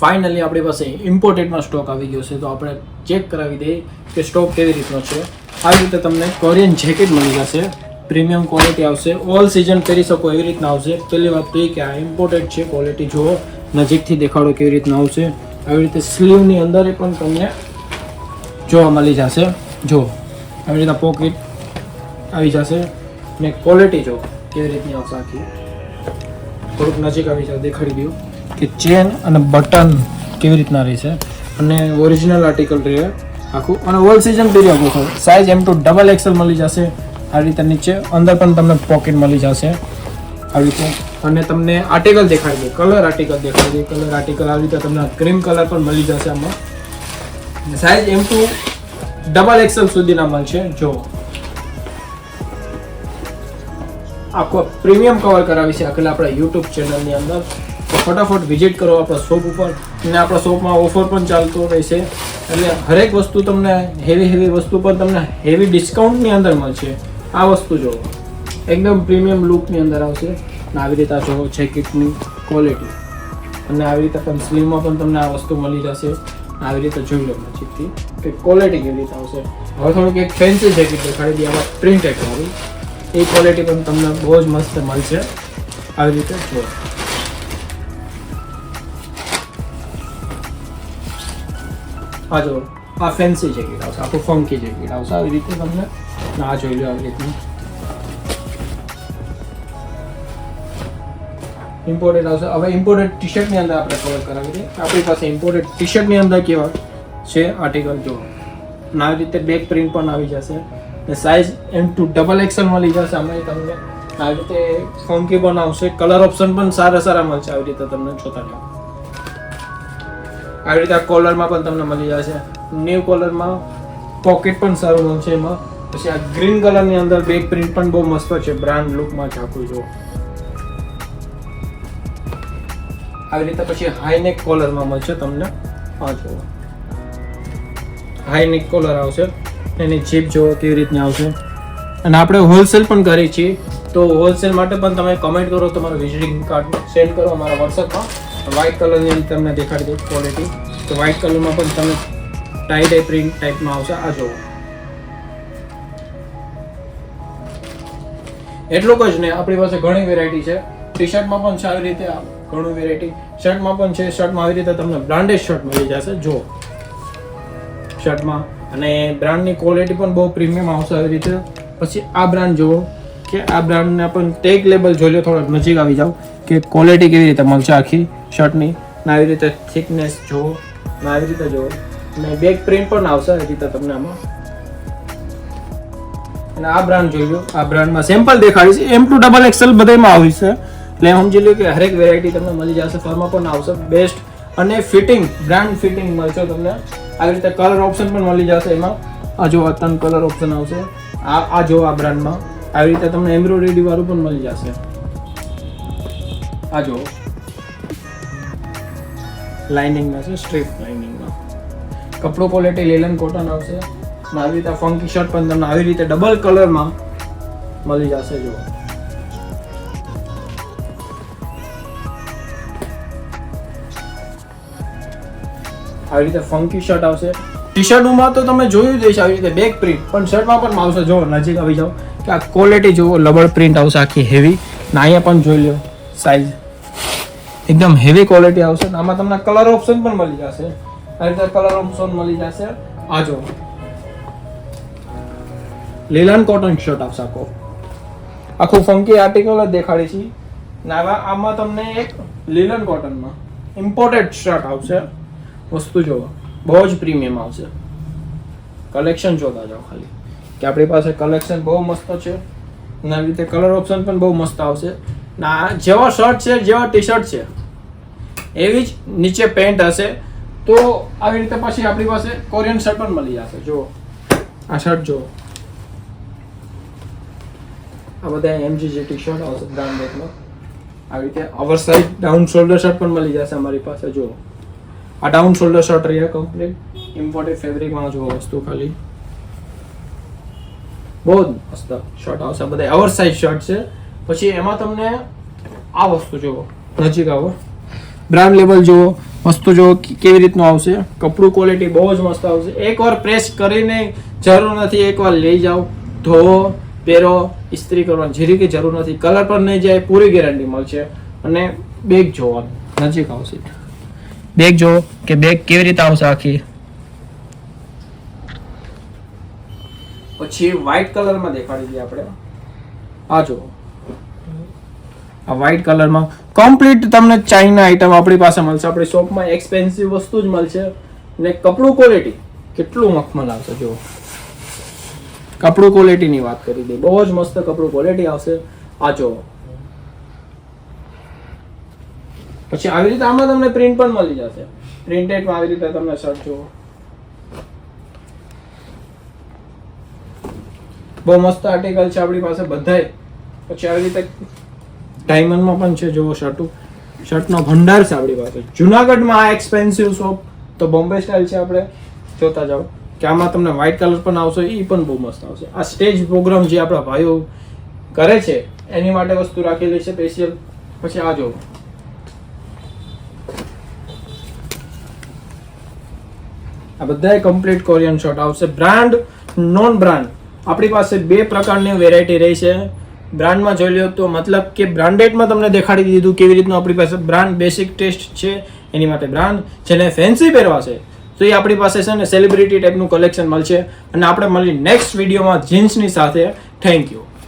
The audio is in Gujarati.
ફાઇનલી આપણી પાસે ઇમ્પોર્ટેડમાં સ્ટોક આવી ગયો છે, તો આપણે ચેક કરાવી દઈએ કે સ્ટોક કેવી રીતનો છે. આવી રીતે તમને કોરિયન જેકેટ મળી જશે, પ્રીમિયમ ક્વોલિટી આવશે, ઓલ સિઝન પહેરી શકો એવી રીતના આવશે. પહેલી વાત તો એ કે આ ઇમ્પોર્ટેડ છે, ક્વોલિટી જુઓ, નજીકથી દેખાડો કેવી રીતના આવશે. આવી રીતે સ્લીવની અંદર પણ તમને જોવા મળી જશે. જો આવી રીતના પોકેટ આવી જશે ને ક્વોલિટી જો કેવી રીતની આવશે. આખી થોડુંક નજીક આવી જાય દેખાડી દઉં કે ચેન અને બટન કેવી રીતના રહેશે અને ઓરિજિનલ આર્ટિકલ રહે આખું, અને ઓલ સિઝન પહેરી શકો છો. સાઇઝ M2 ડબલ XL મળી જશે. આ રીતે નીચે અંદર પણ તમને પોકેટ મળી જશે આવી રીતે. અને તમને આર્ટિકલ દેખાડી દે, કલર આર્ટિકલ દેખાડી દે. કલર આર્ટિકલ આવી રીતે તમને ક્રીમ કલર પણ મળી જશે આમાં. સાઇઝ M2 ડબલ XL સુધીના મળશે. જો આખો પ્રીમિયમ કવર કરાવી છે આખેલા આપણા યુટ્યુબ ચેનલની અંદર. તો ફટાફટ વિઝિટ કરો આપણા શોપ ઉપર, અને આપણા શોપમાં ઓફર પણ ચાલતો રહેશે. એટલે હરેક વસ્તુ તમને હેવી વસ્તુ પર તમને હેવી ડિસ્કાઉન્ટની અંદર મળશે. આ વસ્તુ જુઓ, એકદમ પ્રીમિયમ લુકની અંદર આવશે. અને આવી રીતે જુઓ જેકેટની ક્વોલિટી, અને આવી રીતે પણ સ્લીવમાં પણ તમને આ વસ્તુ મળી જશે. આવી રીતે જોઈ લો નજીકથી કે ક્વોલિટી કેવી રીતે આવશે. હવે થોડુંક એક ફેન્સી જેકેટ દેખાડી દઈએ આમાં પ્રિન્ટેડ વાળું, એ ક્વોલિટી પણ તમને બહુ જ મસ્ત મળશે. આવી રીતે જુઓ, આ જો આ ફેન્સી જેકેટ આવશે, આખું ફંકી જેકેટ આવશે આવી રીતે તમને. આ જોઈ લો આવી રીતનું ઇમ્પોર્ટેડ આવશે. હવે ઇમ્પોર્ટેડ ટી શર્ટની અંદર આપણે કવર કરાવી દઈએ. આપણી પાસે ઇમ્પોર્ટેડ ટી શર્ટની અંદર કેવા છે આર્ટિકલ જો, આવી રીતે બેક પ્રિન્ટ પણ આવી જશે. ને સાઇઝ M2 ડબલ XL મળી જશે. આમાં તમને આવી રીતે ફંકી પણ આવશે. કલર ઓપ્શન પણ સારા મળશે આવી રીતે તમને જોતા જાઓ. આવી રીતે આ કોલરમાં પણ તમને મળી જશે. ન્યૂ કોલરમાં પોકેટ પણ સારું મળશે એમાં. પછી આ ગ્રીન કલરની અંદર બેક પ્રિન્ટ પણ બહુ મસ્ત છે, બ્રાન્ડ લુકમાં ઝાંખું જો આવી રીતે. પછી હાઈ નેક કોલરમાં મળશે તમને. આ જો હાઈ નેક કોલર આવશે, એની જીપ જો કેવી રીતની આવશે. અને આપણે હોલસેલ પણ કરીએ છીએ, તો હોલસેલ માટે પણ તમે કમેન્ટ કરો, તમારો વિઝિટિંગ કાર્ડ સેન્ડ કરો અમારા વોટ્સઅપમાં. વ્હાઇટ કલરની અંદર તમને દેખાડી દઉં ક્વોલિટી. તો વ્હાઇટ કલરમાં પણ તમે ટાઈ ડાઈ પ્રિન્ટ ટાઈપમાં આવશે. આ જુઓ, એટલું જ નહીં, આપણી પાસે ઘણી વેરાયટી છે. ટી શર્ટમાં પણ છે આવી રીતે ઘણું વેરાયટી, શર્ટમાં પણ છે. શર્ટમાં આવી રીતે તમને બ્રાન્ડેડ શર્ટ મળી જશે જો શર્ટમાં, અને બ્રાન્ડની ક્વોલિટી પણ બહુ પ્રીમિયમ આવશે આવી રીતે. પછી આ બ્રાન્ડ જુઓ કે આ બ્રાન્ડના પણ ટેગ લેબલ જોઈ લો, થોડોક નજીક આવી જાઓ કે ક્વોલિટી કેવી રીતે મળશે આખી શર્ટની. ને આવી રીતે થિકનેસ જુઓ, ને આવી રીતે જુઓ, ને બેક પ્રિન્ટ પણ આવશે આવી રીતે તમને આમાં. અને આ બ્રાન્ડ જોઈ લો, આ બ્રાન્ડમાં સેમ્પલ દેખાડીશ. M2 ડબલ XL બધામાં આવી છે, એટલે સમજી લો કે હરેક વેરાયટી તમને મળી જશે. ફરમાં પણ આવશે બેસ્ટ, અને ફિટિંગ બ્રાન્ડ ફિટિંગ મળશે તમને. આવી રીતે કલર ઓપ્શન પણ મળી જશે એમાં. આ જો આ 3 કલર ઓપ્શન આવશે. આ જો આ બ્રાન્ડમાં આવી રીતે તમને એમ્બ્રોઇડરી વાળું પણ મળી જશે. આ જો લાઇનિંગમાં છે, સ્ટ્રીપ લાઇનિંગમાં. કપડું ક્વોલિટી લેલન કોટન આવશે. અને આવી રીતે ફંકી શર્ટ પણ તમને આવી રીતે ડબલ કલરમાં મળી જશે. જો આવી રીતે ફંકી શર્ટ આવશે. ટી શર્ટમાં તો તમે જોયું જ હશે આવી રીતે બેક પ્રિન્ટ, પણ શર્ટમાં પણ આવશે. જો નજીક આવી જાઓ કે આ ક્વોલિટી જુઓ, લબડ પ્રિન્ટ આવશે આખી હેવી. ને અહીંયા પણ જોઈ લો સાઈઝ એકદમ હેવી ક્વોલિટી આવશે. આમાં તમને કલર ઓપ્શન પણ મળી જશે. આ રીતે કલર ઓપ્શન મળી જશે. આ જો લેલન કોટન શર્ટ આવશે આખું ફંકી આર્ટિકલ જ દેખાડી છે. ને આમાં તમને એક લેલન કોટનમાં ઇમ્પોર્ટેડ શર્ટ આવશે. વસ્તુ જોવો બહુ જ પ્રીમિયમ આવશે. કલેક્શન જોતા જાઓ ખાલી કે આપણી પાસે કલેક્શન બહુ મસ્ત છે. અને આવી રીતે કલર ઓપ્શન પણ બહુ મસ્ત આવશે. ના જેવા શર્ટ છે, જેવા ટી શર્ટ છે, એવી જ નીચે પેન્ટ હશે. તો આવી રીતે પછી આપણી પાસે કોરિયન શર્ટ પણ મળી જશે. જુઓ આ શર્ટ જુઓ, આ બધા MG જે ટી શર્ટ આવશે બ્રાન્ડેડમાં. આવી રીતે over size down shoulder shirt પણ મળી જશે અમારી પાસે. જુઓ આ ડાઉન શોલ્ડર શર્ટ રહ્યા કમ્પ્લીટ ઇમ્પોર્ટેડ ફેબ્રિકમાં. જુઓ વસ્તુ ખાલી બહુ જ મસ્ત શર્ટ આવશે. બધા ઓવર સાઇઝ શર્ટ છે. પછી એમાં તમને આ વસ્તુ જુઓ, નજીક આવો, બ્રાન્ડ લેબલ જુઓ, વસ્તુ જો કેવી રીતનું આવશે, કપડું ક્વોલિટી બહુ જ મસ્ત આવશે. એકવાર પ્રેસ કરીને જરૂર નથી, એકવાર લઈ જાઓ, ધોવો, પહેરો, ઇસ્ત્રી કરવાની જીરી કે જરૂર નથી, કલર પર નહીં જાય, પૂરી ગેરંટી મળશે. અને બેગ જોવો, નજીક આવશે, બેગ જો કે બેગ કેવી રીતે આવશે આખી. પછી વ્હાઈટ કલરમાં દેખાડી દઈએ આપણે. આ જો આ વ્હાઈટ કલરમાં કમ્પ્લીટ તમને ચાઇના આઈટમ આપણી પાસે મળશે. આપણી શોપમાં એક્સપેન્સિવ વસ્તુ જ મળશે. ને કપડું ક્વોલિટી કેટલું મખમલ આવશે. જો કપડું ક્વોલિટીની વાત કરી દઈએ, બહુ જ મસ્ત કપડું ક્વોલિટી આવશે. આ જો પછી આવી રીતે આમાં તમને પ્રિન્ટ પણ મળી જશે. પ્રિન્ટેડમાં આવી રીતે તમને શર્ટ જો બહુ મસ્ત આર્ટિકલ છે આપણી પાસે બધાય. પછી આવી રીતે ડાયમંડમાં પણ છે, જુઓ શર્ટનો ભંડાર છે આપણી પાસે. જુનાગઢમાં આ એક્સપેન્સિવ શોપ તો બોમ્બે સ્ટાઇલ છે, આપણે જોતા જાઓ કે આમાં તમને વ્હાઈટ કલર પણ આવશે, એ પણ બહુ મસ્ત આવશે. આ સ્ટેજ પ્રોગ્રામ જે આપણા ભાઈઓ કરે છે એની માટે વસ્તુ રાખેલી છે સ્પેશિયલ. પછી આ જો આ બધા કમ્પ્લીટ કોરિયન શર્ટ આવશે. બ્રાન્ડ, નોન બ્રાન્ડ આપણી પાસે બે પ્રકારની વેરાયટી રહી છે. બ્રાન્ડમાં જોઈ લો તો મતલબ કે બ્રાન્ડેડમાં તમને દેખાડી દીધું કેવી રીતનું આપણી પાસે બ્રાન્ડ બેસિક ટેસ્ટ છે, એની માટે બ્રાન્ડ. જેને ફેન્સી પહેરવા છે તો એ આપણી પાસે છે ને સેલિબ્રિટી ટાઈપનું કલેક્શન મળશે. અને આપણે મળી નેક્સ્ટ વિડીયોમાં જીન્સની સાથે. Thank you.